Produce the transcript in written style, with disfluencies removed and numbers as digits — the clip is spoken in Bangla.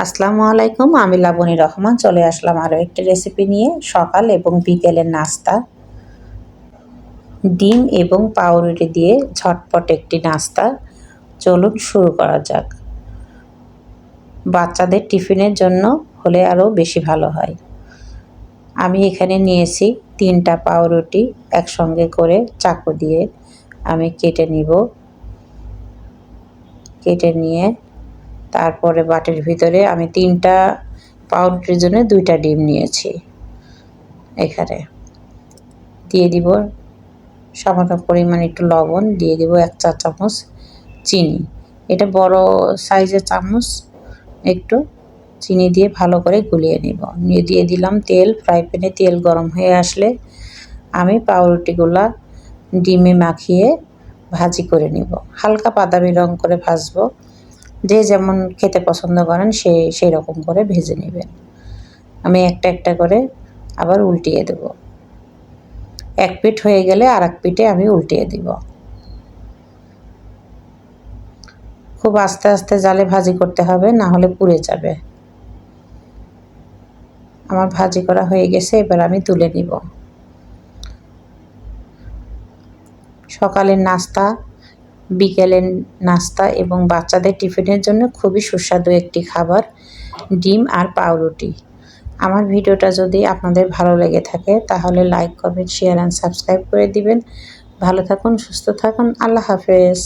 আসসালামু আলাইকুম, আমি লাবণী রহমান চলে আসলাম আরও একটি রেসিপি নিয়ে। সকাল এবং বিকেলের নাস্তা, ডিম এবং পাউরুটি দিয়ে ঝটপট একটি নাস্তা। চলুন শুরু করা যাক। বাচ্চাদের টিফিনের জন্য হলে আরও বেশি ভালো হয়। আমি এখানে নিয়েছি 3টা পাউরুটি, একসঙ্গে করে চাকু দিয়ে আমি কেটে নিব। কেটে নিয়ে তারপরে বাটির ভিতরে আমি 3টা পাউরুটির জন্য 2টা ডিম নিয়েছি। এখানে দিয়ে দিব সামান্য পরিমাণ একটু লবণ, দিয়ে দিব 1 চা চামচ চিনি। এটা বড় সাইজের চামচ, একটু চিনি দিয়ে ভালো করে গুলিয়ে নিব। নিয়ে দিয়ে দিলাম তেল। ফ্রাই প্যানে তেল গরম হয়ে আসলে আমি পাউরুটিগুলা ডিমে মাখিয়ে ভাজি করে নিব। হালকা বাদামি রং করে ভাজবো। যে যেমন খেতে পছন্দ করেন সেই রকম করে ভেজে নেবেন। আমি একটা একটা করে আবার উল্টিয়ে দেব। এক পিঠ হয়ে গেলে আর এক পিঠে আমি উল্টিয়ে দিব। খুব আস্তে আস্তে জালে ভাজি করতে হবে, না হলে পুড়ে যাবে। আমার ভাজি করা হয়ে গেছে, এবার আমি তুলে নিব। সকালের নাস্তা, বিকেলের নাস্তা এবং বাচ্চাদের টিফিনের জন্য খুবই সুস্বাদু একটি খাবার ডিম আর পাউরুটি। আমার ভিডিওটা যদি আপনাদের ভালো লেগে থাকে তাহলে like, comment, share and subscribe করে দিবেন। ভালো থাকুন, সুস্থ থাকুন। আল্লাহ হাফেজ।